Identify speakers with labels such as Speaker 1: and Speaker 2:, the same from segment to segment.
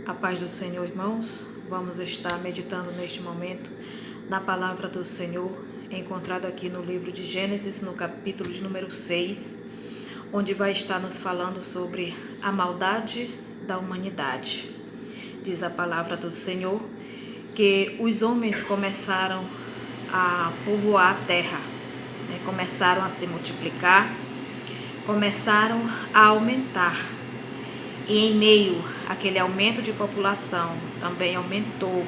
Speaker 1: A paz do Senhor, irmãos. Vamos estar meditando neste momento na palavra do Senhor, encontrada aqui no livro de Gênesis, no capítulo de número 6, onde vai estar nos falando sobre a maldade da humanidade. Diz a palavra do Senhor que os homens começaram a povoar a terra, começaram a se multiplicar, começaram a aumentar. E em meio àquele aumento de população, também aumentou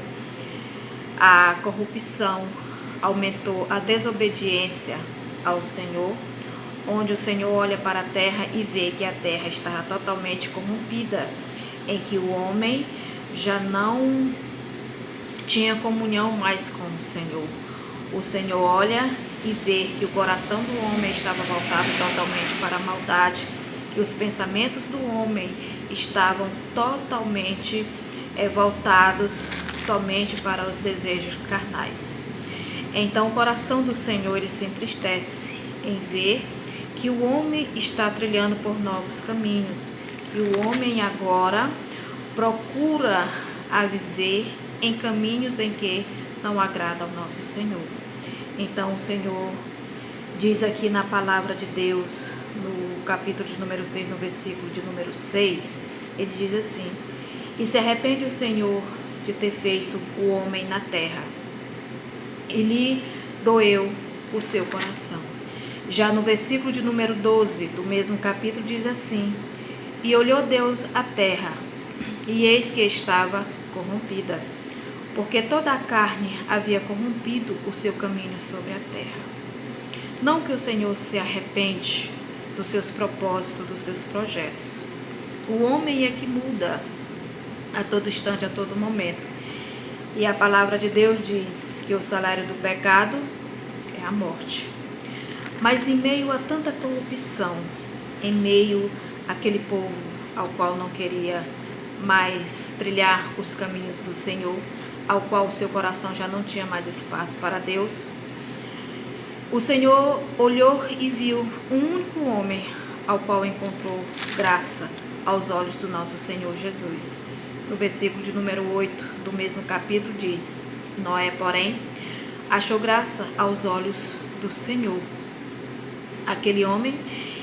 Speaker 1: a corrupção, aumentou a desobediência ao Senhor, onde o Senhor olha para a terra e vê que a terra está totalmente corrompida, em que o homem já não tinha comunhão mais com o Senhor. O Senhor olha e vê que o coração do homem estava voltado totalmente para a maldade, que os pensamentos do homem estavam totalmente voltados somente para os desejos carnais. Então o coração do Senhor ele se entristece em ver que o homem está trilhando por novos caminhos, que o homem agora procura a viver em caminhos em que não agrada ao nosso Senhor. Então o Senhor diz aqui na palavra de Deus, no capítulo de número 6, no versículo de número 6, ele diz assim: e se arrepende o Senhor de ter feito o homem na terra, e lhe doeu o seu coração. Já no versículo de número 12, do mesmo capítulo, diz assim: e olhou Deus a terra, e eis que estava corrompida, porque toda a carne havia corrompido o seu caminho sobre a terra. Não que o Senhor se arrepende dos seus propósitos, dos seus projetos. O homem é que muda a todo instante, a todo momento. E a palavra de Deus diz que o salário do pecado é a morte. Mas em meio a tanta corrupção, em meio àquele povo ao qual não queria mais trilhar os caminhos do Senhor, ao qual o seu coração já não tinha mais espaço para Deus, o Senhor olhou e viu um único homem ao qual encontrou graça aos olhos do nosso Senhor Jesus. No versículo de número 8 do mesmo capítulo diz: Noé, porém, achou graça aos olhos do Senhor. Aquele homem,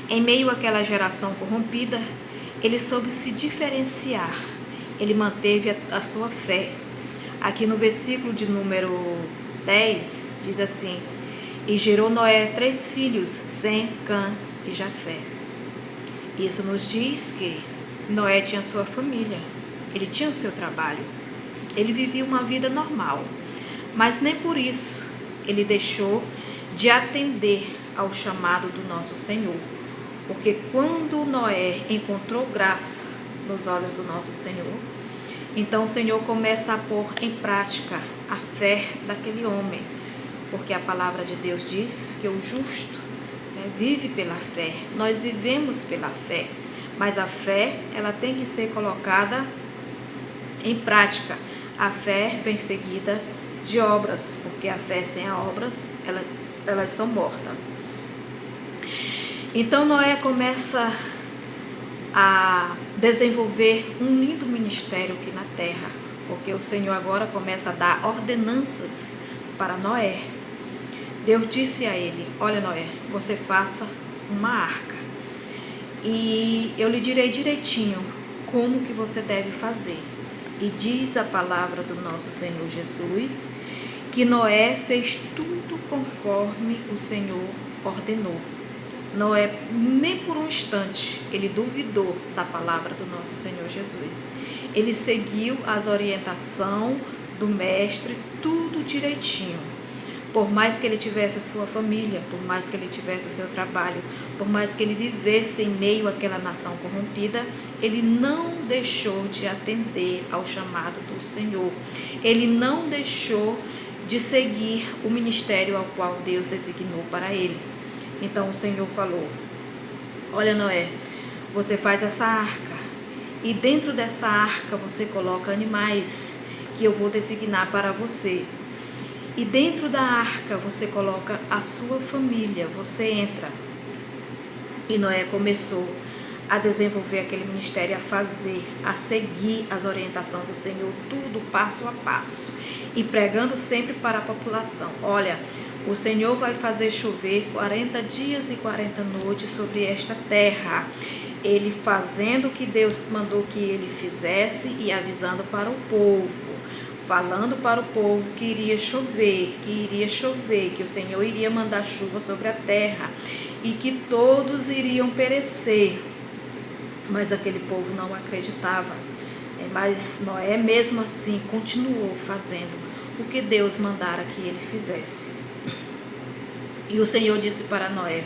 Speaker 1: em meio àquela geração corrompida, ele soube se diferenciar, ele manteve a sua fé. Aqui no versículo de número 10 diz assim: e gerou Noé 3 filhos, Sem, Cã e Jafé. Isso nos diz que Noé tinha sua família, ele tinha o seu trabalho, ele vivia uma vida normal, mas nem por isso ele deixou de atender ao chamado do nosso Senhor, porque quando Noé encontrou graça nos olhos do nosso Senhor, então o Senhor começa a pôr em prática a fé daquele homem, porque a palavra de Deus diz que o justo vive pela fé. Nós vivemos pela fé, mas a fé ela tem que ser colocada em prática. A fé vem seguida de obras, porque a fé sem obras elas são mortas. Então Noé começa a desenvolver um lindo ministério aqui na terra, porque o Senhor agora começa a dar ordenanças para Noé. Deus disse a ele: olha, Noé, você faça uma arca e eu lhe direi direitinho como que você deve fazer. E diz a palavra do nosso Senhor Jesus que Noé fez tudo conforme o Senhor ordenou. Noé, nem por um instante, ele duvidou da palavra do nosso Senhor Jesus. Ele seguiu as orientações do mestre, tudo direitinho. Por mais que ele tivesse a sua família, por mais que ele tivesse o seu trabalho, por mais que ele vivesse em meio àquela nação corrompida, ele não deixou de atender ao chamado do Senhor. Ele não deixou de seguir o ministério ao qual Deus designou para ele. Então o Senhor falou: olha, Noé, você faz essa arca e dentro dessa arca você coloca animais que eu vou designar para você. E dentro da arca você coloca a sua família, você entra. E Noé começou a desenvolver aquele ministério, a fazer, a seguir as orientações do Senhor, tudo passo a passo, e pregando sempre para a população. Olha, o Senhor vai fazer chover 40 dias e 40 noites sobre esta terra. Ele fazendo o que Deus mandou que ele fizesse e avisando para o povo, falando para o povo que iria chover, que o Senhor iria mandar chuva sobre a terra e que todos iriam perecer. Mas aquele povo não acreditava. Mas Noé, mesmo assim, continuou fazendo o que Deus mandara que ele fizesse. E o Senhor disse para Noé: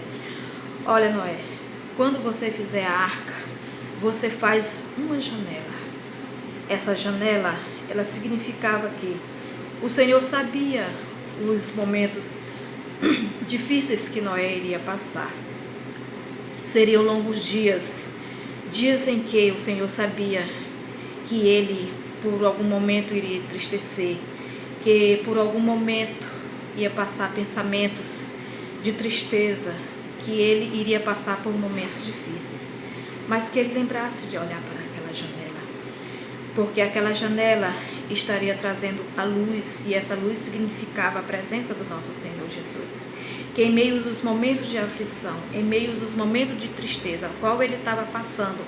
Speaker 1: olha, Noé, quando você fizer a arca, você faz uma janela. Essa janela, ela significava que o Senhor sabia os momentos difíceis que Noé iria passar. Seriam longos dias em que o Senhor sabia que ele, por algum momento, iria entristecer, que por algum momento ia passar pensamentos de tristeza, que ele iria passar por momentos difíceis, mas que ele lembrasse de olhar para aquela janela, porque aquela janela estaria trazendo a luz, e essa luz significava a presença do nosso Senhor Jesus, que em meio aos momentos de aflição, em meio aos momentos de tristeza, a qual ele estava passando,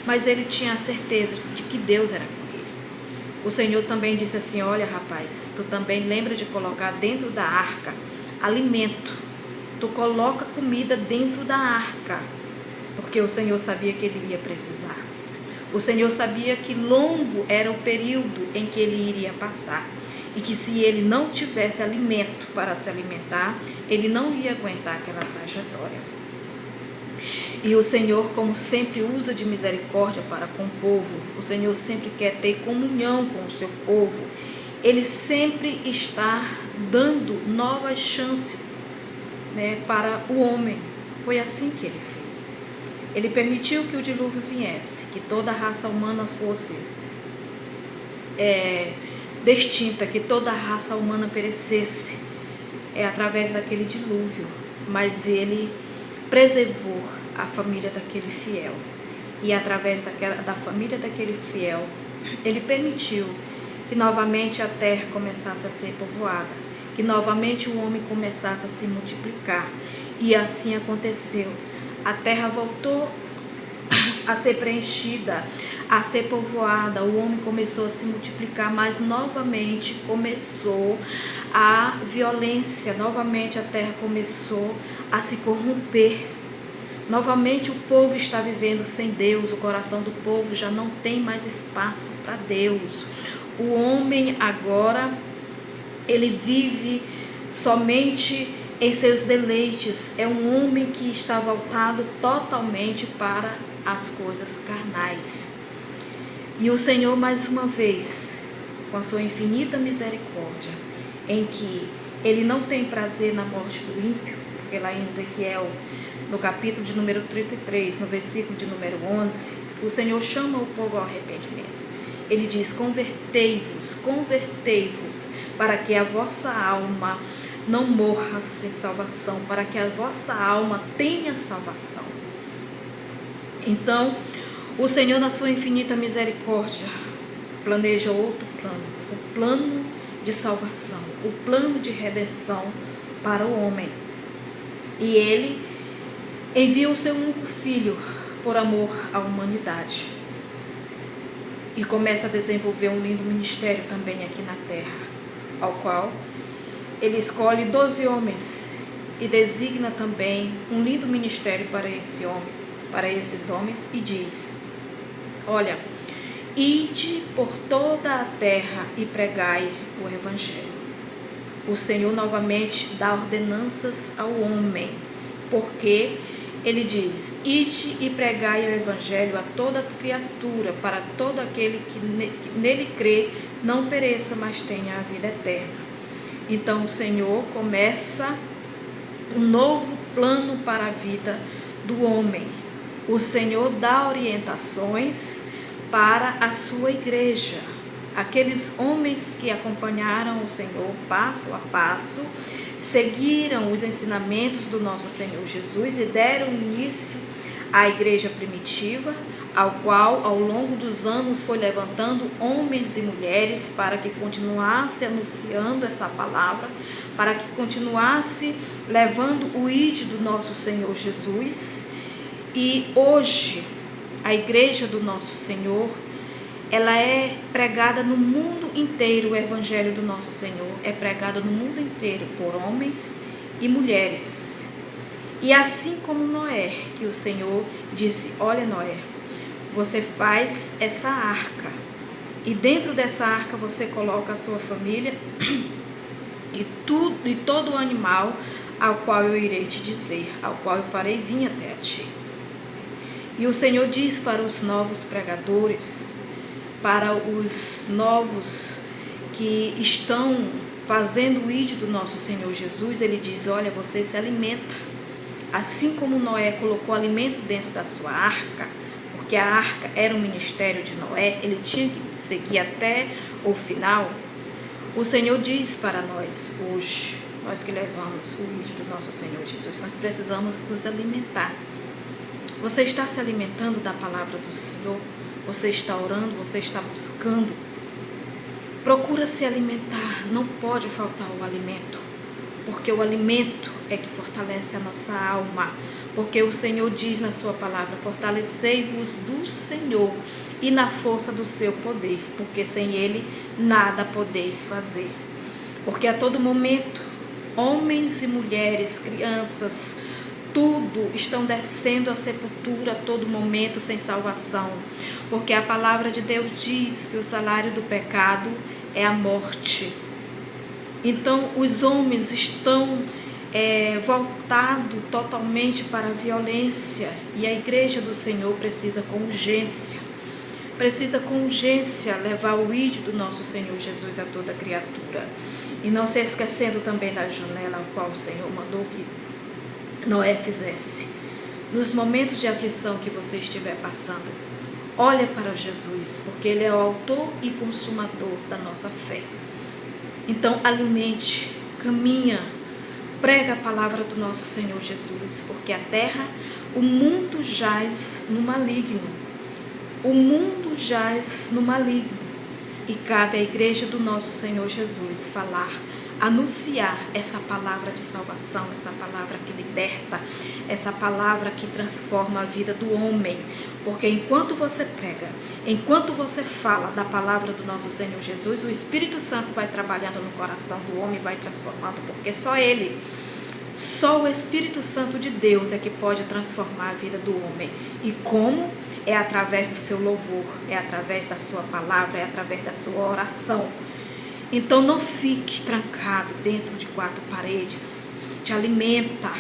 Speaker 1: mas ele tinha a certeza de que Deus era com ele. O Senhor também disse assim: olha, rapaz, tu também lembra de colocar dentro da arca alimento. Tu coloca comida dentro da arca, porque o Senhor sabia que ele iria precisar. O Senhor sabia que longo era o período em que ele iria passar, e que se ele não tivesse alimento para se alimentar, ele não ia aguentar aquela trajetória. E o Senhor, como sempre, usa de misericórdia para com o povo. O Senhor sempre quer ter comunhão com o seu povo. Ele sempre está dando novas chances, para o homem. Foi assim que ele fez. Ele permitiu que o dilúvio viesse, que toda a raça humana fosse extinta, que toda a raça humana perecesse através daquele dilúvio, mas ele preservou a família daquele fiel, e através da família daquele fiel, ele permitiu que novamente a terra começasse a ser povoada, que novamente o homem começasse a se multiplicar, e assim aconteceu. A terra voltou a ser preenchida, a ser povoada, o homem começou a se multiplicar, mas novamente começou a violência, novamente a terra começou a se corromper, novamente o povo está vivendo sem Deus, o coração do povo já não tem mais espaço para Deus. O homem agora, ele vive somente em seus deleites, é um homem que está voltado totalmente para as coisas carnais. E o Senhor, mais uma vez, com a sua infinita misericórdia, em que ele não tem prazer na morte do ímpio, porque lá em Ezequiel, no capítulo de número 33, no versículo de número 11, o Senhor chama o povo ao arrependimento. Ele diz: convertei-vos, para que a vossa alma não morra sem salvação, para que a vossa alma tenha salvação. Então, o Senhor, na sua infinita misericórdia, planeja outro plano, o plano de salvação, o plano de redenção para o homem. E ele envia o seu único filho por amor à humanidade. E começa a desenvolver um lindo ministério também aqui na terra, ao qual ele escolhe 12 homens e designa também um lindo ministério para esses homens, e diz: olha, ide por toda a terra e pregai o evangelho. O Senhor novamente dá ordenanças ao homem, porque ele diz: ide e pregai o evangelho a toda criatura, para todo aquele que nele crê não pereça, mas tenha a vida eterna. Então o Senhor começa um novo plano para a vida do homem. O Senhor dá orientações para a sua igreja. Aqueles homens que acompanharam o Senhor passo a passo, seguiram os ensinamentos do nosso Senhor Jesus e deram início à igreja primitiva, ao qual ao longo dos anos foi levantando homens e mulheres para que continuasse anunciando essa palavra, para que continuasse levando o ide do nosso Senhor Jesus. E hoje a igreja do nosso Senhor, ela é pregada no mundo inteiro. O evangelho do nosso Senhor é pregado no mundo inteiro por homens e mulheres. E assim como Noé, que o Senhor disse: olha, Noé, você faz essa arca, e dentro dessa arca você coloca a sua família e todo o animal ao qual eu irei te dizer, ao qual eu farei vir até a ti. E o Senhor diz para os novos pregadores, para os novos que estão fazendo o ide do nosso Senhor Jesus, ele diz: olha, você se alimenta, assim como Noé colocou alimento dentro da sua arca, porque a arca era um ministério de Noé, ele tinha que seguir até o final. O Senhor diz para nós hoje, nós que levamos o ide do nosso Senhor Jesus, nós precisamos nos alimentar. Você está se alimentando da palavra do Senhor? Você está orando? Você está buscando? Procura se alimentar, não pode faltar o alimento, porque o alimento é que fortalece a nossa alma, porque o Senhor diz na sua palavra: fortalecei-vos do Senhor e na força do seu poder, porque sem Ele nada podeis fazer. Porque a todo momento, homens e mulheres, crianças, tudo estão descendo à sepultura a todo momento sem salvação, porque a palavra de Deus diz que o salário do pecado é a morte. Então os homens estão voltados totalmente para a violência, e a igreja do Senhor precisa com urgência levar o ide do nosso Senhor Jesus a toda criatura. E não se esquecendo também da janela ao qual o Senhor mandou que Noé fizesse. Nos momentos de aflição que você estiver passando, olha para Jesus, porque Ele é o autor e consumador da nossa fé. Então alimente, caminha, prega a palavra do nosso Senhor Jesus, porque a terra, o mundo jaz no maligno. O mundo jaz no maligno. E cabe à igreja do nosso Senhor Jesus falar, anunciar essa palavra de salvação, essa palavra que liberta, essa palavra que transforma a vida do homem. Porque enquanto você prega, enquanto você fala da palavra do nosso Senhor Jesus, o Espírito Santo vai trabalhando no coração do homem, vai transformando, porque só Ele, só o Espírito Santo de Deus é que pode transformar a vida do homem. E como? É através do seu louvor, é através da sua palavra, é através da sua oração. Então não fique trancado dentro de quatro paredes, te alimenta.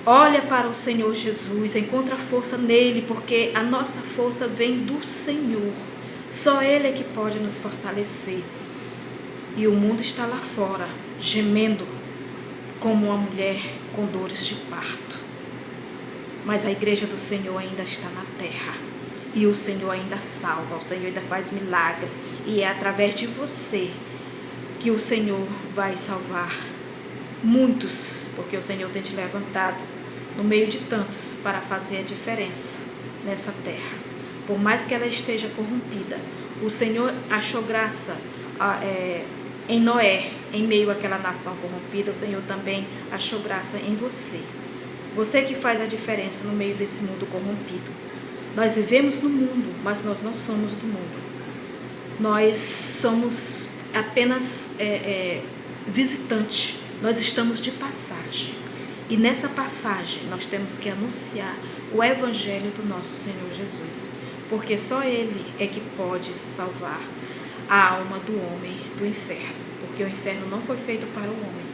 Speaker 1: Olha para o Senhor Jesus, encontra força nele, porque a nossa força vem do Senhor. Só Ele é que pode nos fortalecer. E o mundo está lá fora, gemendo como uma mulher com dores de parto. Mas a igreja do Senhor ainda está na terra. E o Senhor ainda salva, o Senhor ainda faz milagre. E é através de você que o Senhor vai salvar muitos, porque o Senhor tem te levantado no meio de tantos para fazer a diferença nessa terra. Por mais que ela esteja corrompida, o Senhor achou graça em Noé, em meio àquela nação corrompida. O Senhor também achou graça em você. Você que faz a diferença no meio desse mundo corrompido. Nós vivemos no mundo, mas nós não somos do mundo. Nós somos apenas visitantes. Nós estamos de passagem. E nessa passagem nós temos que anunciar o evangelho do nosso Senhor Jesus. Porque só Ele é que pode salvar a alma do homem do inferno. Porque o inferno não foi feito para o homem.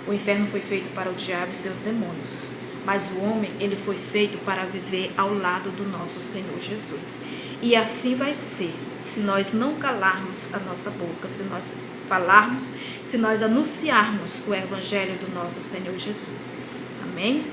Speaker 1: O inferno foi feito para o diabo e seus demônios. Mas o homem, ele foi feito para viver ao lado do nosso Senhor Jesus. E assim vai ser, se nós não calarmos a nossa boca, se nós falarmos, se nós anunciarmos o evangelho do nosso Senhor Jesus. Amém?